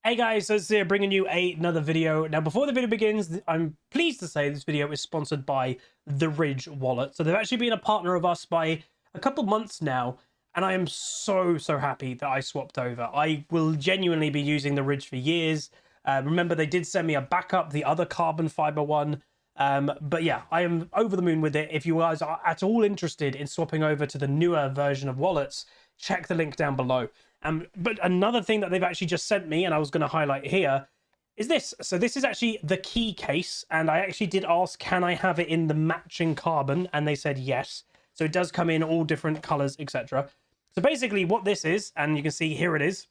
Hey guys, so it's here bringing you another video. Now, before the video begins, I'm pleased to say this video is sponsored by the Ridge wallet. So they've actually been a partner of us by a couple months now, and I am so happy that I swapped over. I will genuinely be using the Ridge for years. Remember, they did send me a backup, the other carbon fiber one. But yeah, I am over the moon with it. If you guys are at all interested in swapping over to the newer version of wallets, check the link down below. But another thing that they've actually just sent me, and I was going to highlight here, is this. So this is actually the key case, and I actually did ask, can I have it in the matching carbon? And they said yes. So it does come in all different colors, etc. So basically what this is, and you can see here it is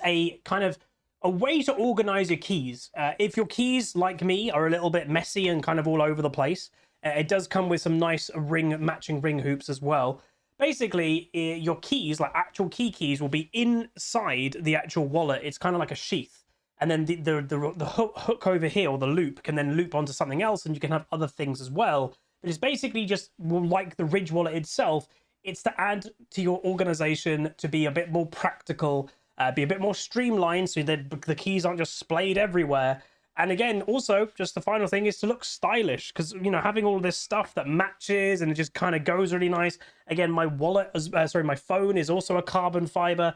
a kind of a way to organize your keys. If your keys, like me, are a little bit messy and kind of all over the place, it does come with some nice matching ring hoops as well. Basically, your keys, like actual keys, will be inside the actual wallet. It's kind of like a sheath. And then the hook over here, or the loop, can then loop onto something else, and you can have other things as well. But it's basically just like the Ridge wallet itself. It's to add to your organization to be a bit more practical, be a bit more streamlined, so that the keys aren't just splayed everywhere. And again, also, just the final thing is to look stylish, because, you know, having all this stuff that matches and it just kind of goes really nice. Again, my wallet, my phone is also a carbon fiber.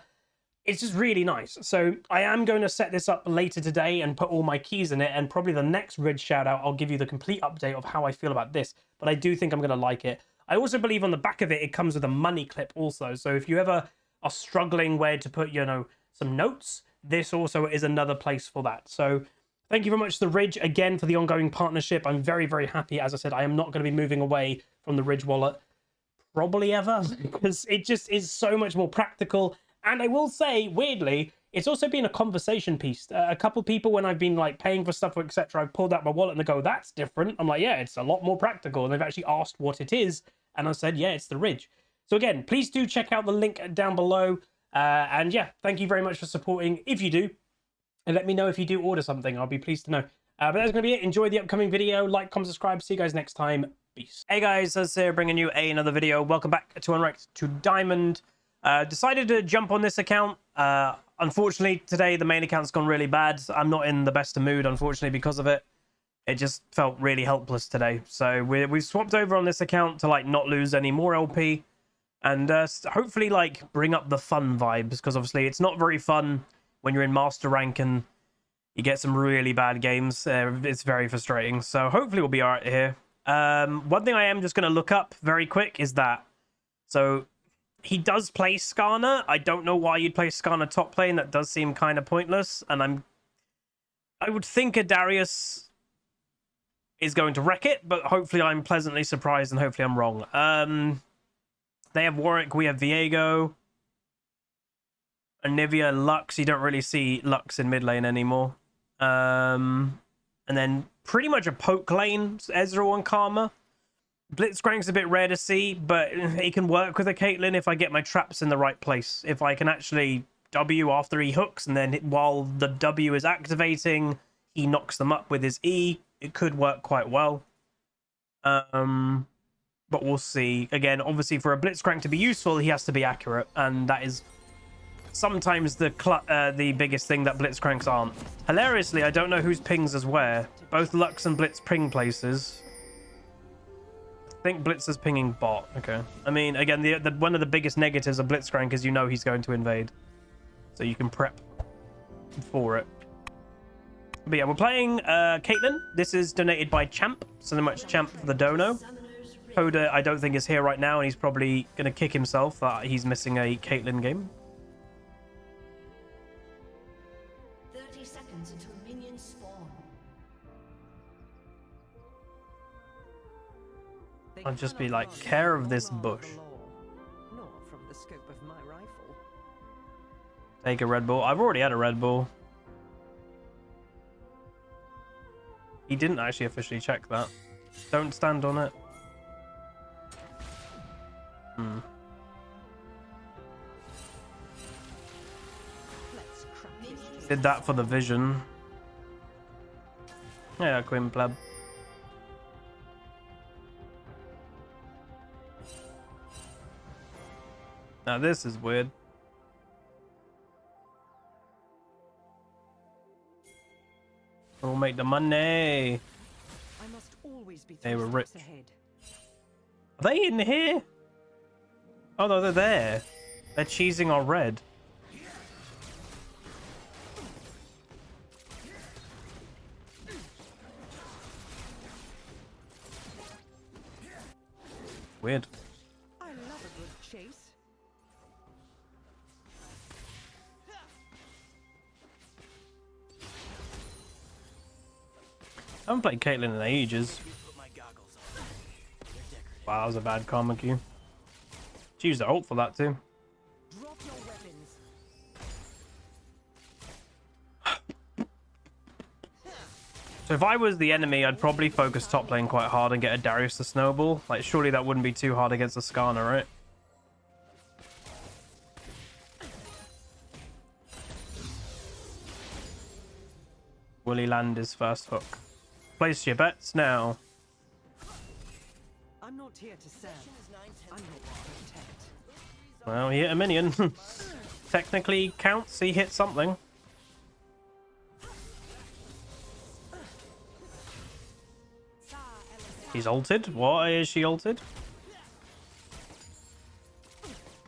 It's just really nice. So I am going to set this up later today and put all my keys in it. And probably the next Ridge shout out, I'll give you the complete update of how I feel about this. But I do think I'm going to like it. I also believe on the back of it, it comes with a money clip also. So if you ever are struggling where to put, you know, some notes, this also is another place for that. So thank you very much to the Ridge again for the ongoing partnership. I'm very happy. As I said, I am not going to be moving away from the Ridge wallet probably ever, because it just is so much more practical. And I will say, weirdly, it's also been a conversation piece. A couple people, when I've been like paying for stuff, etc., I've pulled out my wallet and they go, that's different. I'm like, yeah, it's a lot more practical. And they've actually asked what it is. And I said, yeah, it's the Ridge. So again, please do check out the link down below. And yeah, thank you very much for supporting. If you do, and let me know if you do order something. I'll be pleased to know. But that's going to be it. Enjoy the upcoming video. Like, comment, subscribe. See you guys next time. Peace. Hey guys, Huzz here bringing you another video. Welcome back to Unranked to Diamond. Decided to jump on this account. Unfortunately, today the main account's gone really bad. I'm not in the best of mood, unfortunately, because of it. It just felt really helpless today. So we've swapped over on this account to like not lose any more LP. And hopefully like bring up the fun vibes. Because obviously it's not very fun when you're in master rank and you get some really bad games. It's very frustrating. So hopefully we'll be all right here. One thing I am just going to look up very quick is that. So he does play Skarner. I don't know why you'd play Skarner top lane. That does seem kind of pointless. And I would think a Darius is going to wreck it, but hopefully I'm pleasantly surprised and hopefully I'm wrong. They have Warwick. We have Viego. Anivia, Lux. You don't really see Lux in mid lane anymore. And then pretty much a poke lane, Ezreal and Karma. Blitzcrank's a bit rare to see, but he can work with a Caitlyn if I get my traps in the right place. If I can actually W after he hooks, and then while the W is activating, he knocks them up with his E. It could work quite well. But we'll see. Again, obviously for a Blitzcrank to be useful, he has to be accurate, and that is sometimes the biggest thing that Blitzcranks aren't. Hilariously, I don't know whose pings is where. Both Lux and Blitz ping places. I think Blitz is pinging bot. Okay. I mean, again, one of the biggest negatives of Blitzcrank is you know he's going to invade. So you can prep for it. But yeah, we're playing Caitlyn. This is donated by Champ. So much Champ for the dono. Hoda, I don't think, is here right now, and he's probably going to kick himself that he's missing a Caitlyn game. 30 seconds until minions spawn. I'll just be like, care of this bush. Take a Red Bull. I've already had a Red Bull. He didn't actually officially check that. Don't stand on it. Did that for the vision. Yeah, Queen Pleb. Now this is weird. We'll make the money. I must always be They were 3 rich. steps ahead. Are they in here? Oh no, they're there. They're cheesing our red. Weird. I love a good chase. I haven't played Caitlyn in ages. Wow, that was a bad karma cue. She used her ult for that too. Drop your weapons. So if I was the enemy, I'd probably focus top lane quite hard and get a Darius to snowball. Like, surely that wouldn't be too hard against a Skarner, right? Will he land his first hook? Place your bets now. I'm not here to serve. I'm here to protect. Well, he hit a minion. Technically counts, he hit something. He's ulted? Why is she ulted?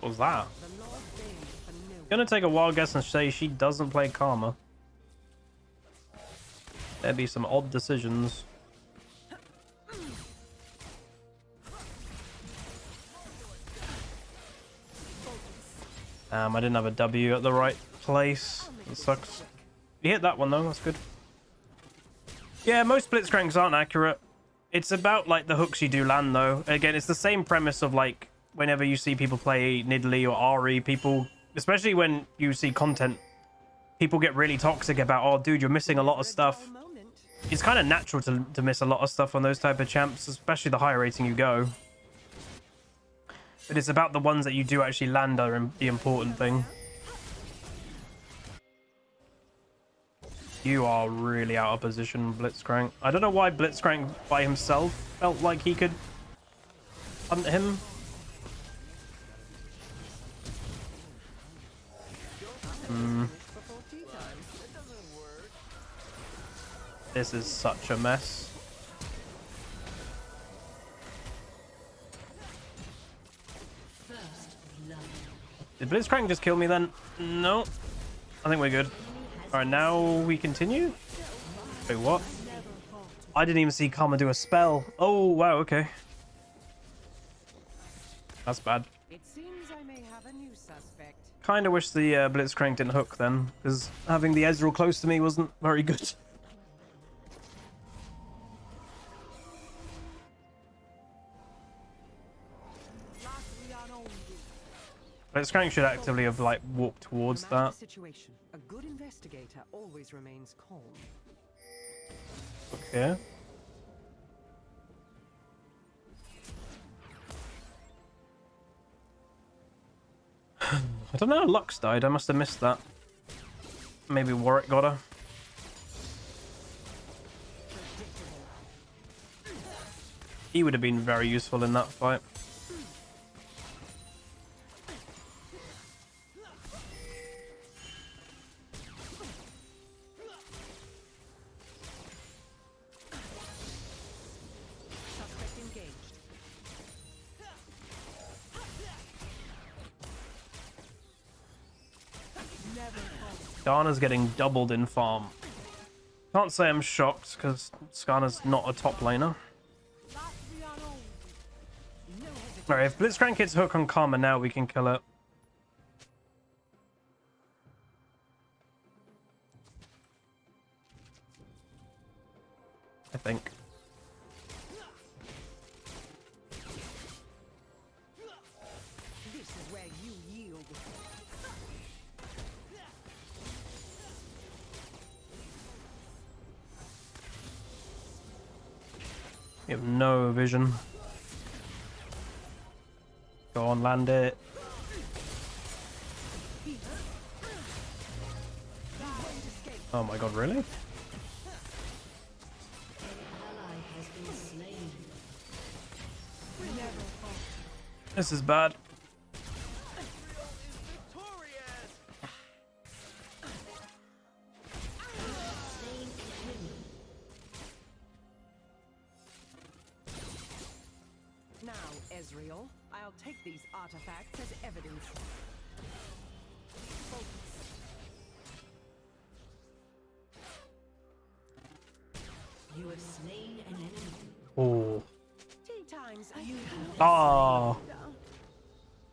What was that? The Lord reigns for no one. Gonna take a wild guess and say she doesn't play Karma. There'd be some odd decisions. I didn't have a W at the right place. It sucks. You hit that one though, that's good. Yeah, most blitzcranks aren't accurate. It's about like the hooks you do land though. Again, it's the same premise of like whenever you see people play Nidalee or Ari, people, especially when you see content, people get really toxic about, oh dude, you're missing a lot of stuff. It's kind of natural to miss a lot of stuff on those type of champs, especially the higher rating you go. But it's about the ones that you do actually land are the important thing. You are really out of position, Blitzcrank. I don't know why Blitzcrank by himself felt like he could hunt him. This is such a mess. Did Blitzcrank just kill me then? No. I think we're good. Alright, now we continue? Wait, what? I didn't even see Karma do a spell. Oh, wow, okay. That's bad. It seems I may have a new suspect. Kinda wish the Blitzcrank didn't hook then, because having the Ezreal close to me wasn't very good. Blitzcrank should actively have like walked towards No matter that. the situation, a good investigator always remains calm. Okay. I don't know, Lux died. I must have missed that. Maybe Warwick got her. He would have been very useful in that fight. Suspect engaged. Skarner's getting doubled in farm. Can't say I'm shocked because Skarner's not a top laner. Alright, if Blitzcrank hits hook on Karma now, we can kill it. I think. This is where you yield. We have no vision. Go on, land it. Oh my god, really? This is bad. Ezreal. I'll take these artifacts as evidence. Focus. You have slain an enemy. Oh. Tea times. Oh.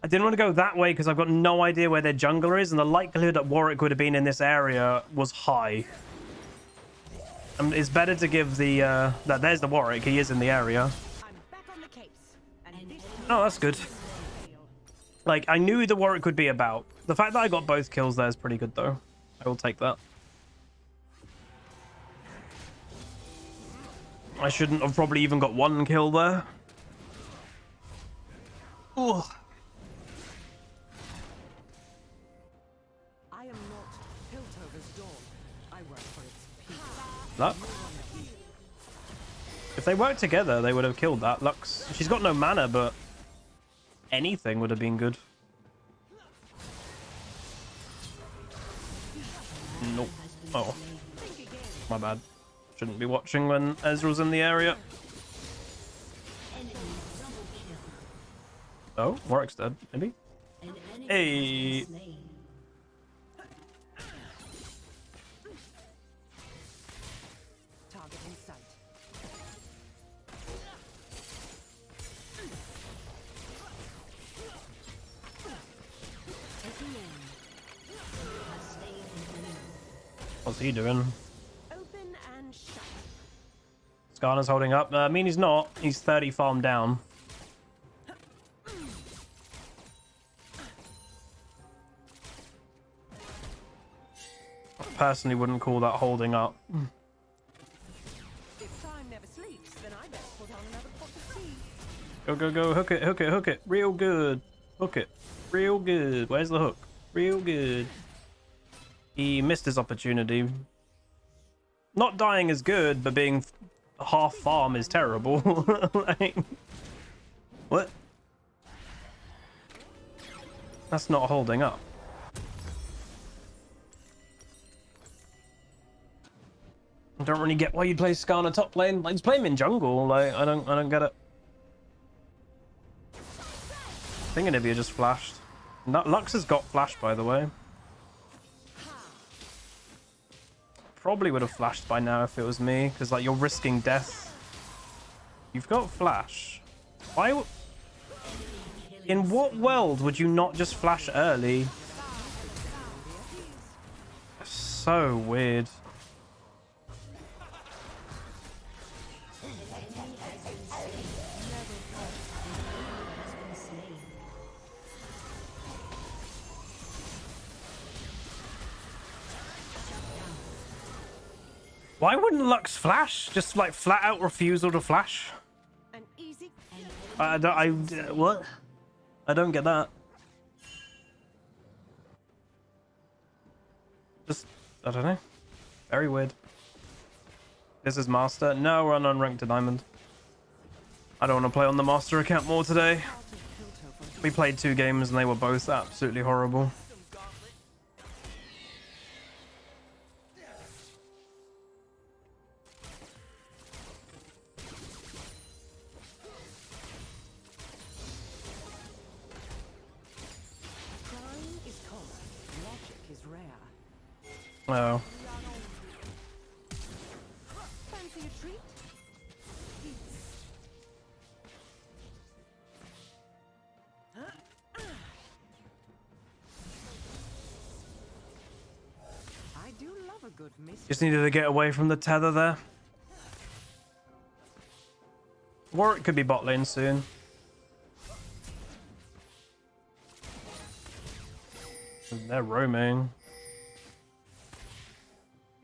I didn't want to go that way because I've got no idea where their jungler is, and the likelihood that Warwick would have been in this area was high. It's better to give the there's the Warwick. He is in the area. I'm back on the case. And this Oh, that's good. Like, I knew the Warwick would be about. The fact that I got both kills there is pretty good, though. I will take that. I shouldn't have probably even got one kill there. Ugh. I am not Piltover's dawn. I work for its peace. Luck. If they worked together, they would have killed that. Lux. She's got no mana, but anything would have been good. Nope. Oh. My bad. Shouldn't be watching when Ezreal's in the area. Oh, Warwick's dead, maybe? Hey. Target in sight. What's he doing? Open and shut. Skarner's holding up. I mean, he's not. He's 30 farm down. I personally wouldn't call that holding up. If time never sleeps, then I best put on another pot of tea. Go, go, go. Hook it, hook it, hook it. Real good. Hook it. Real good. Where's the hook? Real good. He missed his opportunity. Not dying is good, but being half farm is terrible. Like, what? That's not holding up. I don't really get why you play Skarner top lane. Like, just play him in jungle. Like, I don't get it. I think Anivia just flashed. Lux has got flash, by the way. Probably would have flashed by now if it was me, because like you're risking death. You've got flash. Why? In what world would you not just flash early? So weird. Why wouldn't Lux flash? Just like flat out refusal to flash? An easy. What? I don't get that. Just, I don't know. Very weird. This is Master. No, we're on Unranked to Diamond. I don't want to play on the Master account more today. We played 2 games and they were both absolutely horrible. Oh. Fancy a treat? I do love a good miss. Just needed to get away from the tether there. Warwick could be bot lane soon. They're roaming.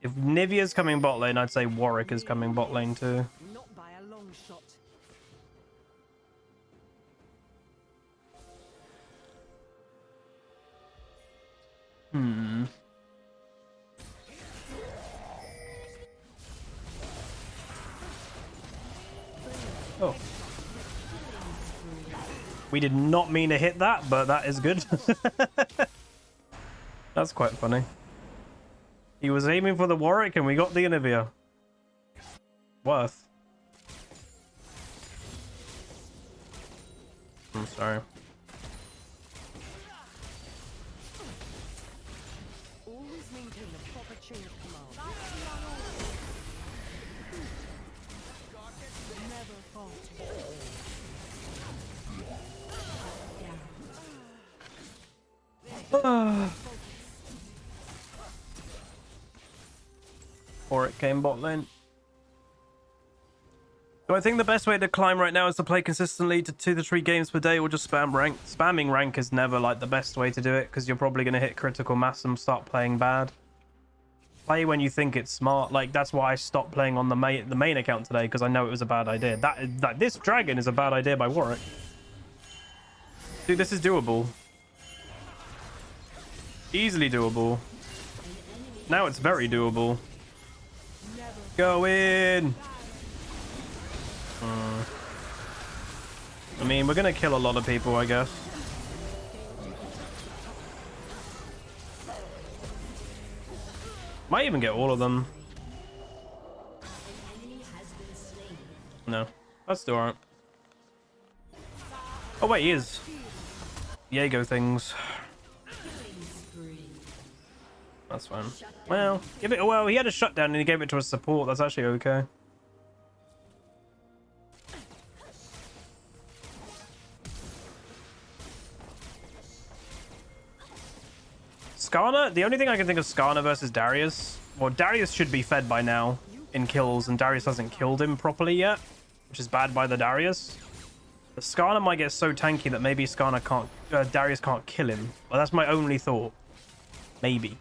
If Nivea's coming bot lane, I'd say Warwick is coming bot lane too. Not by a long shot. Oh. We did not mean to hit that, but that is good. That's quite funny. He was aiming for the Warwick and we got the Anivia. Worth. I'm sorry. Always maintain a proper chain of command. Never falter. Or it came bot lane. Do I think the best way to climb right now is to play consistently to 2 to 3 games per day or just spam rank? Spamming rank is never like the best way to do it because you're probably going to hit critical mass and start playing bad. Play when you think it's smart. Like that's why I stopped playing on the main account today because I know it was a bad idea. That this dragon is a bad idea by Warwick. Dude, this is doable. Easily doable. Now it's very doable. Go in. I mean, we're gonna kill a lot of people, I guess. Might even get all of them. No, that's still alright. Oh wait, he is. Jaeger things. That's fine. Well, give it. Well, he had a shutdown and he gave it to a support. That's actually okay. Skarner, the only thing I can think of Skarner versus Darius. Well, Darius should be fed by now in kills, and Darius hasn't killed him properly yet, which is bad by the Darius. The Skarner might get so tanky that maybe Skarner can't, Darius can't kill him. Well, that's my only thought. Maybe.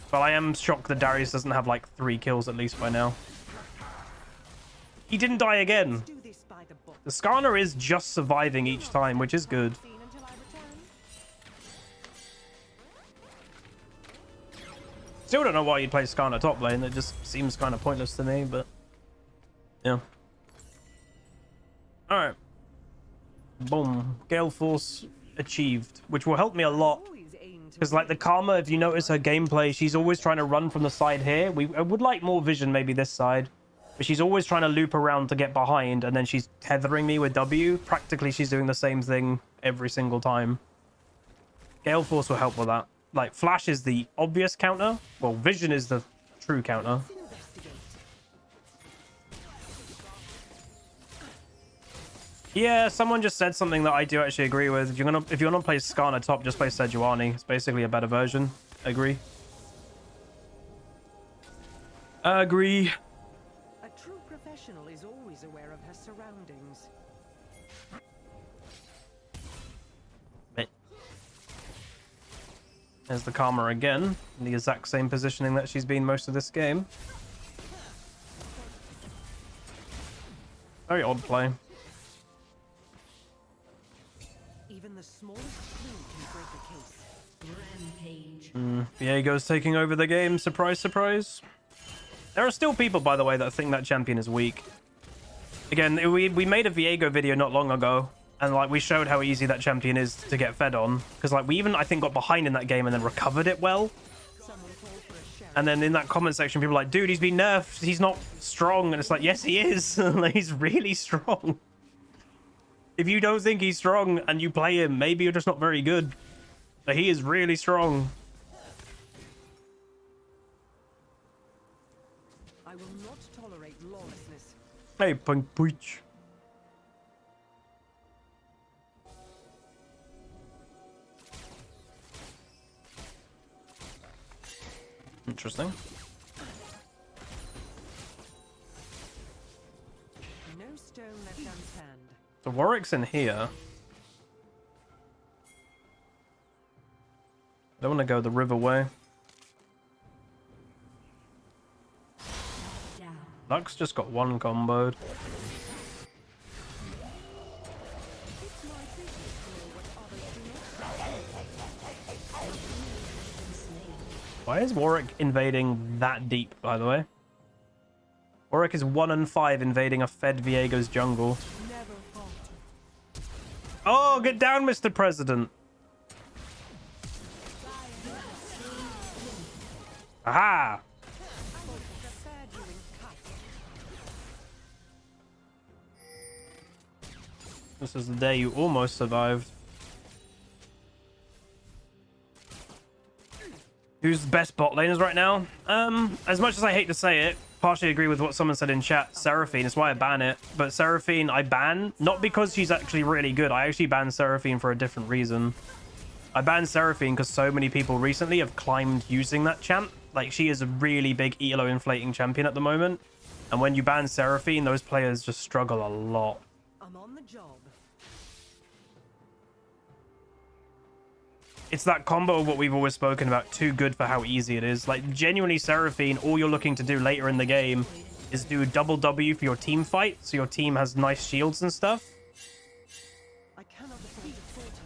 But I am shocked that Darius doesn't have like 3 kills at least by now. He didn't die again. The Skarner is just surviving each time, which is good. Still don't know why you'd play Skarner top lane. It just seems kind of pointless to me, but yeah. Alright. Boom. Gale Force achieved, which will help me a lot. Because like the Karma, if you notice her gameplay, she's always trying to run from the side here. I would like more vision maybe this side. But she's always trying to loop around to get behind, and then she's tethering me with W. Practically, she's doing the same thing every single time. Gale Force will help with that. Like, Flash is the obvious counter. Well, Vision is the true counter. Yeah, someone just said something that I do actually agree with. If you want to play Skarner top, just play Sejuani. It's basically a better version. Agree. Agree. A true professional is always aware of her surroundings. There's the Karma again, in the exact same positioning that she's been most of this game. Very odd play. Even the smallest clue can break a case. Rampage. Viego's taking over the game. Surprise, surprise. There are still people, by the way, that think that champion is weak. Again, we made a Viego video not long ago. And, like, we showed how easy that champion is to get fed on. Because, like, we even, I think, got behind in that game and then recovered it well. And then in that comment section, people are like, dude, he's been nerfed. He's not strong. And it's like, yes, he is. Like, he's really strong. If you don't think he's strong and you play him, maybe you're just not very good. But he is really strong. I will not tolerate lawlessness. Hey, Punk Pooch. Interesting. No stone left unturned. So Warwick's in here. I don't want to go the river way. Down. Lux just got one comboed. Why is Warwick invading that deep, by the way? Warwick is 1-5 invading a fed Viego's jungle. Never falter. Oh, get down, Mr. President. Aha! This is the day you almost survived. Who's the best bot laners right now? As much as I hate to say it, partially agree with what someone said in chat, Seraphine. That's why I ban it. But Seraphine, I ban, not because she's actually really good. I actually ban Seraphine for a different reason. I banned Seraphine because so many people recently have climbed using that champ. Like, she is a really big elo inflating champion at the moment. And when you ban Seraphine, those players just struggle a lot. I'm on the job. It's that combo of what we've always spoken about, too good for how easy it is. Like, genuinely, Seraphine, all you're looking to do later in the game is do double W for your team fight, so your team has nice shields and stuff. I cannot afford to falter.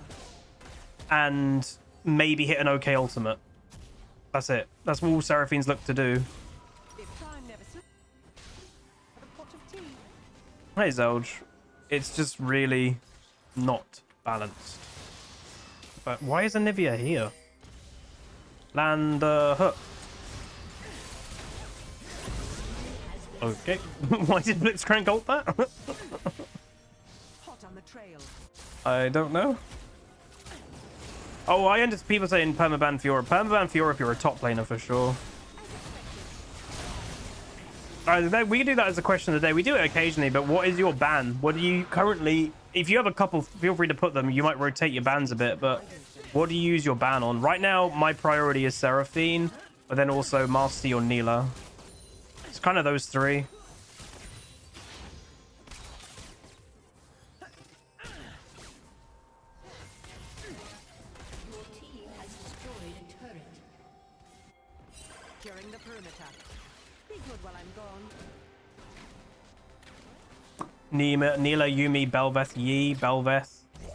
And maybe hit an okay ultimate. That's it. That's all Seraphine's look to do. If time never slips, a pot of tea. Hey, Zelge. It's just really not balanced. But why is Anivia here? Land hook. Okay. Why did Blitzcrank ult that? Hot on the trail. I don't know. Oh, I understand people saying permaban Fiora. Permaban Fiora if you're a top laner for sure. We do that as a question of the day. We do it occasionally, but what is your ban? What do you currently... If you have a couple, feel free to put them. You might rotate your bans a bit, but what do you use your ban on? Right now, my priority is Seraphine, but then also Mastery or Neela. It's kind of those three. Your team has destroyed a turret. Curing the perimeter. Be good while I'm gone. Neela, Yumi, Belveth, Yi, Belveth. An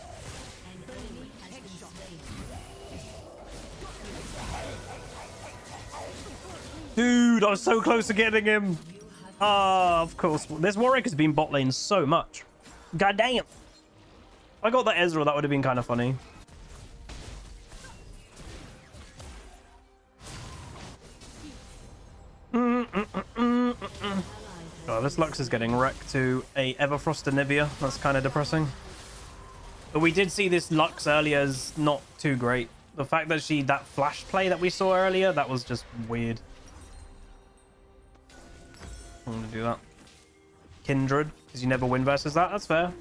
enemy has been slain. Dude, I was so close to getting him. Ah, of course. This Warwick has been bot lane so much. God damn. If I got that Ezreal, that would have been kind of funny. Oh, this Lux is getting wrecked to a Everfrost Anivia. That's kind of depressing. But we did see this Lux earlier as not too great. The fact that that flash play that we saw earlier, that was just weird. I'm going to do that. Kindred, because you never win versus that. That's fair.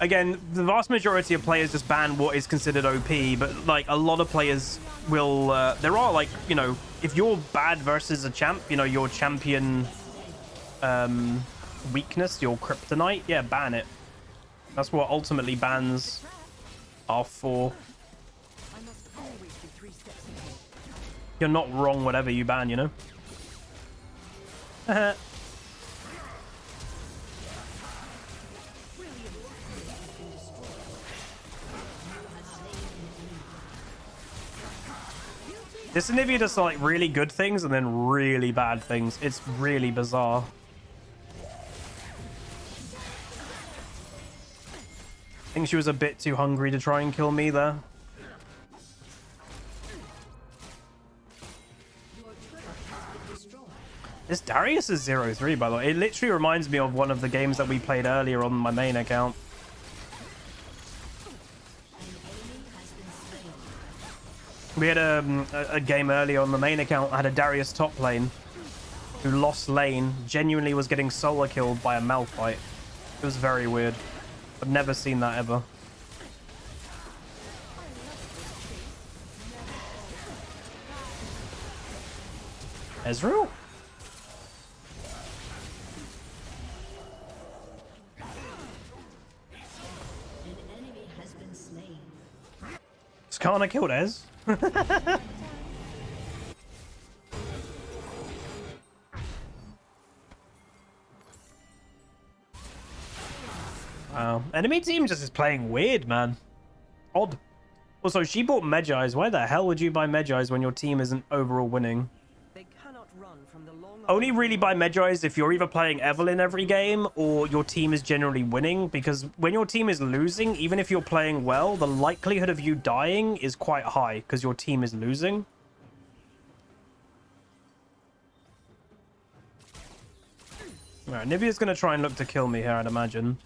Again, the vast majority of players just ban what is considered OP, but like a lot of players will... there are like, you know, if you're bad versus a champ, you know, your champion weakness, your kryptonite, yeah, ban it. That's what ultimately bans are for. I must always be 3 steps ahead. You're not wrong whatever you ban, you know? This Anivia does like really good things and then really bad things. It's really bizarre. I think she was a bit too hungry to try and kill me there. This Darius is 0-3, by the way. It literally reminds me of one of the games that we played earlier on my main account. We had a game earlier on the main account. I had a Darius top lane who lost lane, genuinely was getting solo killed by a Malphite. It was very weird. I've never seen that ever. Ezreal? An enemy has been slain. Skarner killed Ez? Wow. Enemy team just is playing weird, man. Odd. Also, she bought Medjai's. Why the hell would you buy Medjai's when your team isn't overall winning? They cannot run from the long Only really buy Medjai's if you're either playing Evelynn every game or your team is generally winning, because when your team is losing, even if you're playing well, the likelihood of you dying is quite high because your team is losing. Alright, Nivea's going to try and look to kill me here, I'd imagine.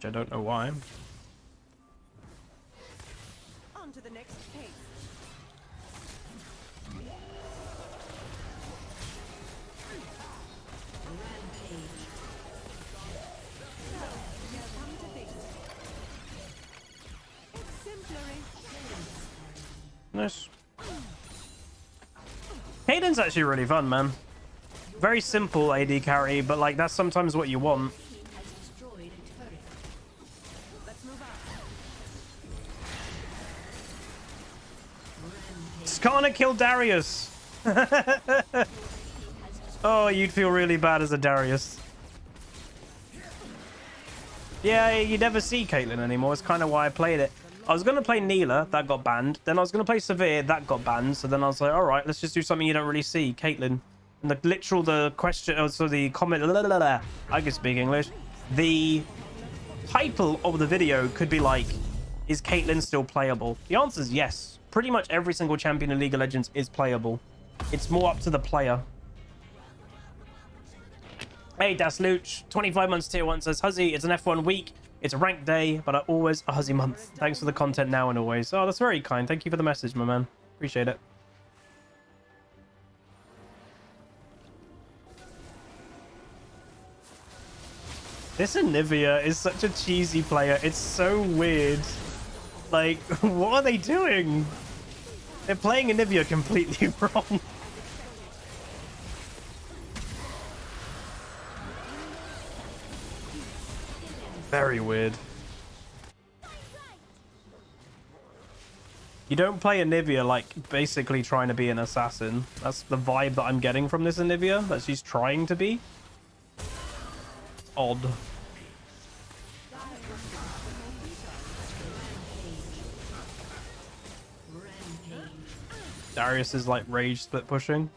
I don't know why. On to the next pace. Nice. Caitlyn's actually really fun, man. Very simple AD carry, but like that's sometimes what you want. Skarner killed Darius. Oh, you'd feel really bad as a Darius. Yeah, you never see Caitlyn anymore. It's kind of why I played it. I was going to play Neela, that got banned. Then I was going to play Severe, that got banned. So then I was like, all right, let's just do something you don't really see, Caitlyn. And the question, oh, so the comment, I can speak English. The title of the video could be like, is Caitlyn still playable? The answer is yes. Pretty much every single champion in League of Legends is playable. It's more up to the player. Hey, Das Luch, 25 months tier 1 says, Huzzy, it's an F1 week. It's a ranked day, but always a Huzzy month. Thanks for the content now and always. Oh, that's very kind. Thank you for the message, my man. Appreciate it. This Anivia is such a cheesy player. It's so weird. Like, what are they doing? They're playing Anivia completely wrong. Very weird. You don't play Anivia like basically trying to be an assassin. That's the vibe that I'm getting from this Anivia, that she's trying to be. Odd. Darius is like rage split pushing.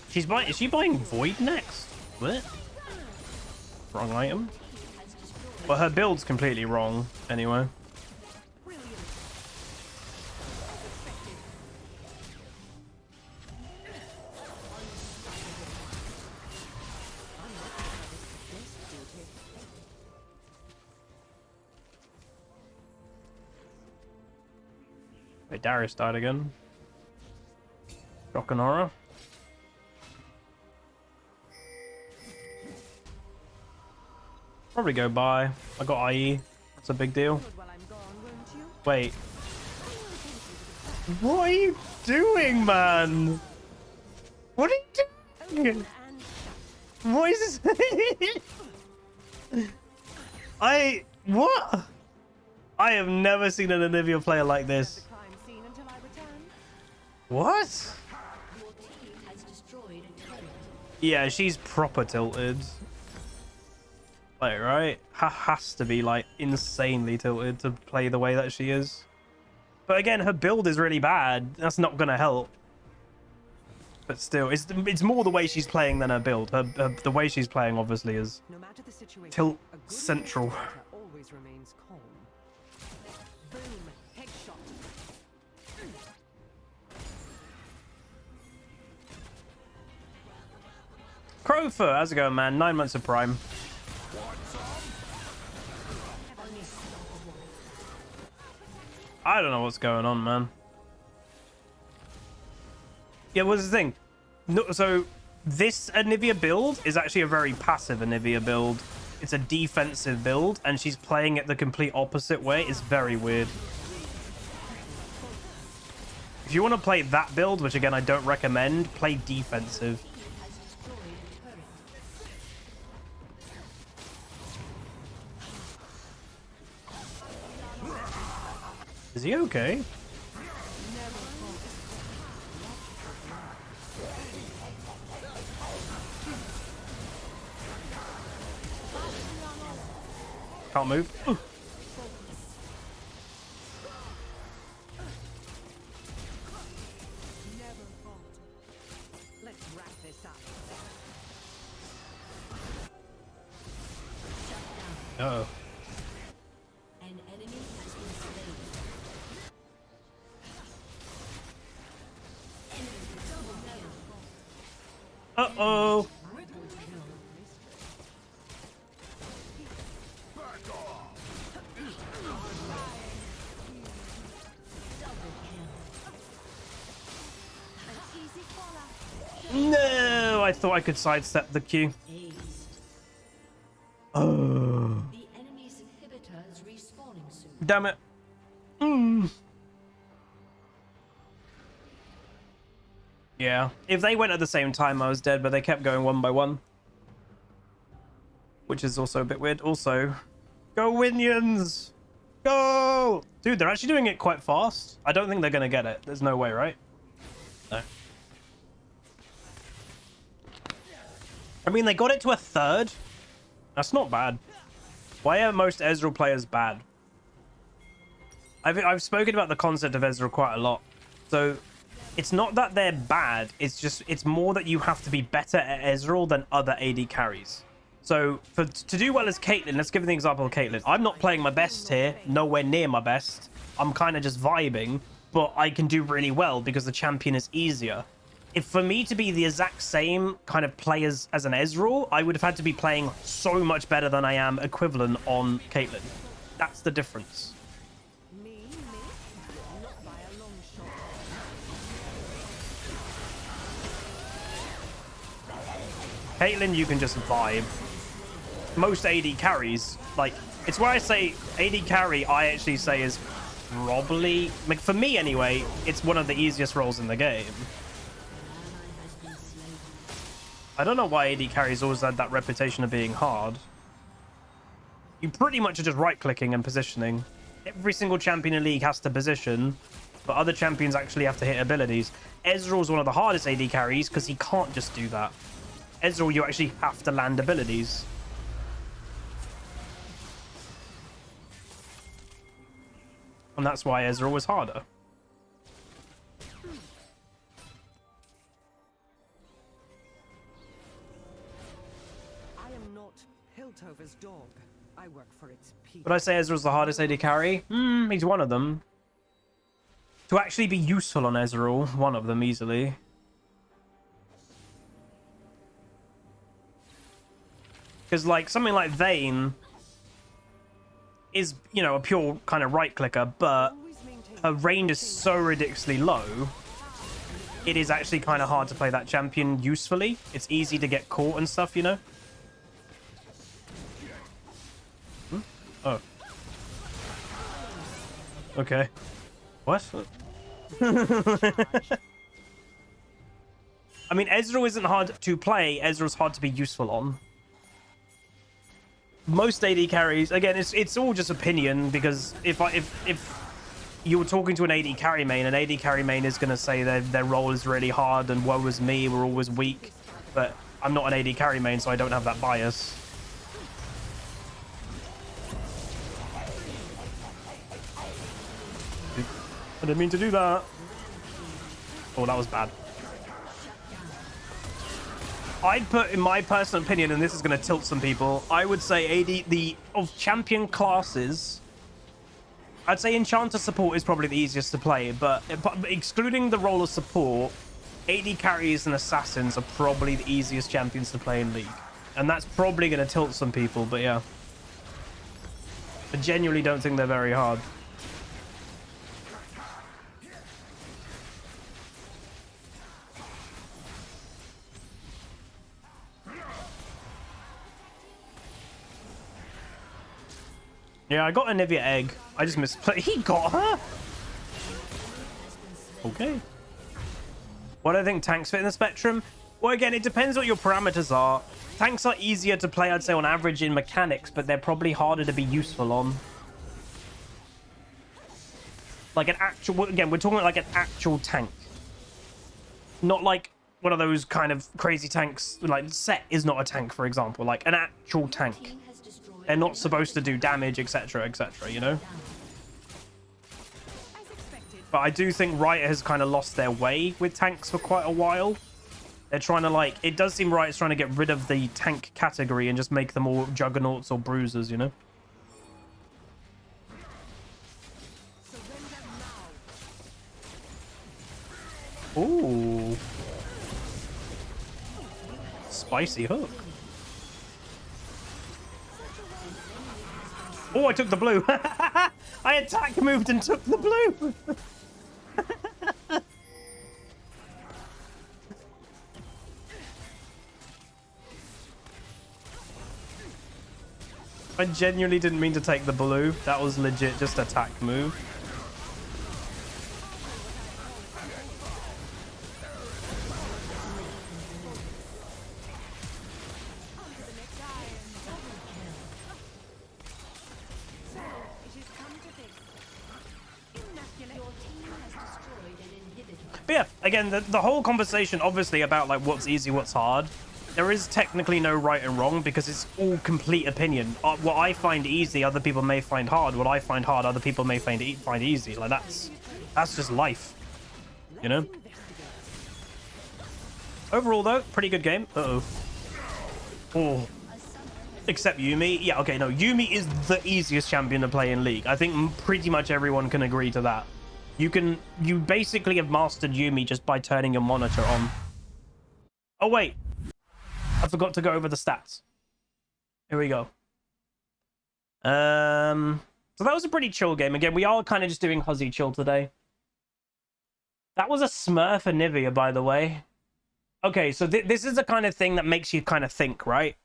She's buying. Is she buying Void next? What? Wrong item. But her build's completely wrong. Anyway. Wait, Darius died again. Shock and horror. Probably go by. I got IE. That's a big deal. Wait. What are you doing, man? What are you doing? What is this? What? I have never seen an Anivia player like this. What? Yeah, she's proper tilted. Like, right? Has to be, like, insanely tilted to play the way that she is. But again, her build is really bad. That's not going to help. But still, it's more the way she's playing than her build. The way she's playing, obviously, is tilt central. Always remains calm. Boom, headshot. Crowfur, how's it going, man? 9 months of Prime. I don't know what's going on, man. Yeah, what's the thing? No, so this Anivia build is actually a very passive Anivia build. It's a defensive build, and she's playing it the complete opposite way. It's very weird. If you want to play that build, which again I don't recommend, play defensive. Is he okay? Can't move. Let's wrap this Uh-oh. An enemy has been slain. Enemy double kill. Uh-oh. No, I thought I could sidestep the Q. Aced. Oh, The enemy's inhibitor is respawning soon. damn it. Mm. Yeah, if they went at the same time, I was dead, but they kept going one by one. Which is also a bit weird. Also, go Winions! Go! Dude, they're actually doing it quite fast. I don't think they're going to get it. There's no way, right? No. I mean, they got it to a third. That's not bad. Why are most Ezreal players bad? I've spoken about the concept of Ezreal quite a lot. So, it's not that they're bad. It's more that you have to be better at Ezreal than other AD carries. So, to do well as Caitlyn, let's give an example of Caitlyn. I'm not playing my best here, nowhere near my best. I'm kind of just vibing, but I can do really well because the champion is easier. If for me to be the exact same kind of players as an Ezreal, I would have had to be playing so much better than I am equivalent on Caitlyn. That's the difference. Me? Not by a long shot. Caitlyn, you can just vibe. Most AD carries, like, it's where I say AD carry, I actually say is probably, like, for me anyway, it's one of the easiest roles in the game. I don't know why AD carries always had that reputation of being hard. You pretty much are just right-clicking and positioning. Every single champion in League has to position, but other champions actually have to hit abilities. Ezreal's one of the hardest AD carries because he can't just do that. Ezreal, you actually have to land abilities. And that's why Ezreal was harder. I am not Piltover's dog. I work for its people. Would I say Ezreal's the hardest AD carry? He's one of them. To actually be useful on Ezreal, one of them easily. Because, like, something like Vayne is, you know, a pure kind of right-clicker, but her range is so ridiculously low, it is actually kind of hard to play that champion usefully. It's easy to get caught and stuff, you know? Oh. Okay. What? I mean, Ezreal isn't hard to play. Ezreal's hard to be useful on. Most AD carries, again, it's all just opinion, because if you were talking to an AD carry main is going to say their role is really hard and woe is me, we're always weak. But I'm not an AD carry main, so I don't have that bias. I didn't mean to do that. Oh, that was bad. I'd put, in my personal opinion, and this is going to tilt some people, I would say AD, of champion classes, I'd say Enchanter support is probably the easiest to play, but excluding the role of support, AD carries and assassins are probably the easiest champions to play in League. And that's probably going to tilt some people, but yeah. I genuinely don't think they're very hard. Yeah, I got a Nivea egg. I just misplayed. He got her? Okay. What do I think tanks fit in the spectrum? Well, again, it depends what your parameters are. Tanks are easier to play, I'd say, on average in mechanics, but they're probably harder to be useful on. Like an actual... Again, we're talking like an actual tank. Not like one of those kind of crazy tanks. Like, Set is not a tank, for example. Like, an actual tank. They're not supposed to do damage, etc., etc., you know? But I do think Riot has kind of lost their way with tanks for quite a while. They're trying to, like... It does seem Riot's trying to get rid of the tank category and just make them all juggernauts or bruisers, you know? Ooh. Spicy hook. Oh, I took the blue. I attack moved and took the blue. I genuinely didn't mean to take the blue. That was legit just attack move. But yeah, again, the whole conversation, obviously, about like what's easy, what's hard. There is technically no right and wrong because it's all complete opinion. What I find easy, other people may find hard. What I find hard, other people may find easy. Like that's just life, you know. Overall, though, pretty good game. Uh-oh. Oh. Except Yuumi. Yeah, okay, no. Yuumi is the easiest champion to play in League. I think pretty much everyone can agree to that. You basically have mastered Yuumi just by turning your monitor on. Oh, wait. I forgot to go over the stats. Here we go. So that was a pretty chill game. Again, we are kind of just doing Huzzy chill today. That was a Smurf Anivia, by the way. Okay, so this is the kind of thing that makes you kind of think, right?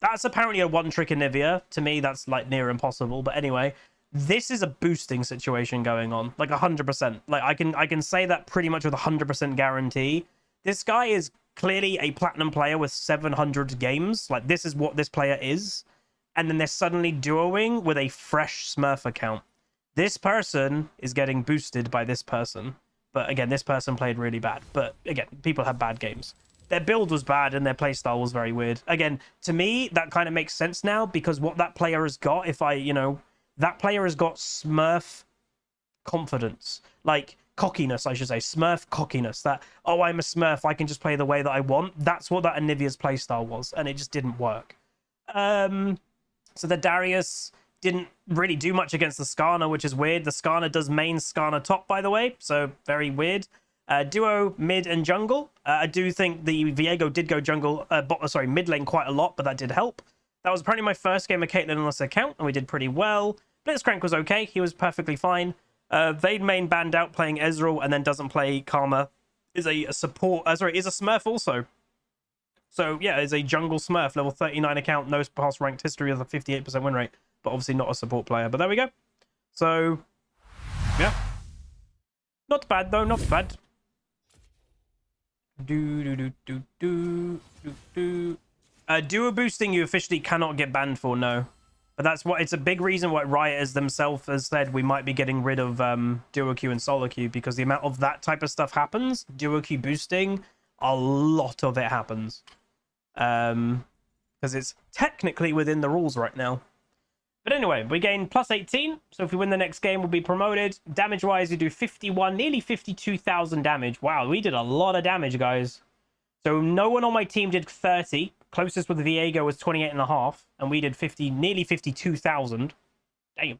That's apparently a one-trick Anivia. To me, that's like near impossible. But anyway, this is a boosting situation going on, like 100%. Like I can say that pretty much with 100% guarantee. This guy is clearly a platinum player with 700 games. Like this is what this player is. And then they're suddenly duoing with a fresh Smurf account. This person is getting boosted by this person. But again, this person played really bad. But again, people have bad games. Their build was bad and their playstyle was very weird. Again, to me, that kind of makes sense now because what that player has got, that player has got Smurf confidence. Like, cockiness, I should say. Smurf cockiness. That, oh, I'm a Smurf, I can just play the way that I want. That's what that Anivia's playstyle was, and it just didn't work. So the Darius didn't really do much against the Skarner, which is weird. The Skarner does main Skarner top, by the way, so very weird. Duo, mid, and jungle. I do think the Viego did go jungle, mid lane quite a lot, but that did help. That was apparently my first game of Caitlyn on this account, and we did pretty well. Blitzcrank was okay. He was perfectly fine. Vade main banned out playing Ezreal and then doesn't play Karma. Is a support, is a Smurf also. So yeah, is a jungle Smurf, level 39 account, no past ranked history with a 58% win rate, but obviously not a support player. But there we go. So yeah, not bad though, not bad. Duo boosting you officially cannot get banned for, no. But that's what, it's a big reason why Riot themselves has said we might be getting rid of duo queue and solo queue, because the amount of that type of stuff happens, duo queue boosting, a lot of it happens. Because it's technically within the rules right now. But anyway, we gain plus 18, so if we win the next game, we'll be promoted. Damage-wise, we do 51, nearly 52,000 damage. Wow, we did a lot of damage, guys. So no one on my team did 30. Closest with Viego was 28.5, and we did 50, nearly 52,000. Damn.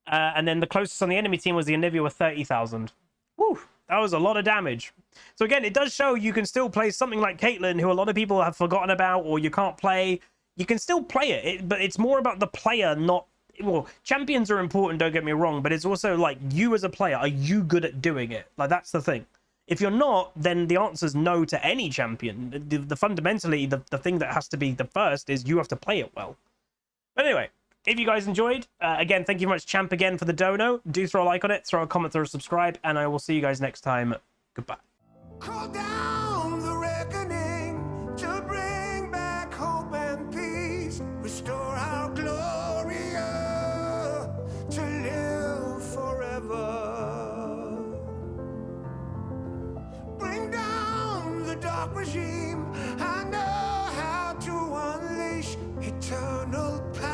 And then the closest on the enemy team was the Anivia with 30,000. Woo, that was a lot of damage. So again, it does show you can still play something like Caitlyn, who a lot of people have forgotten about, or you can't play. You can still play it, but it's more about the player, not... Well, champions are important, don't get me wrong, but it's also like, you as a player, are you good at doing it? Like, that's the thing. If you're not, then the answer is no to any champion. Fundamentally, the thing that has to be the first is you have to play it well. But anyway, if you guys enjoyed, again, thank you very much, Champ, again, for the dono. Do throw a like on it, throw a comment, throw a subscribe, and I will see you guys next time. Goodbye. Call down the reckoning to bring back hope and peace. Restore our glory to live forever. Bring down the dark regime. I know how to unleash eternal power.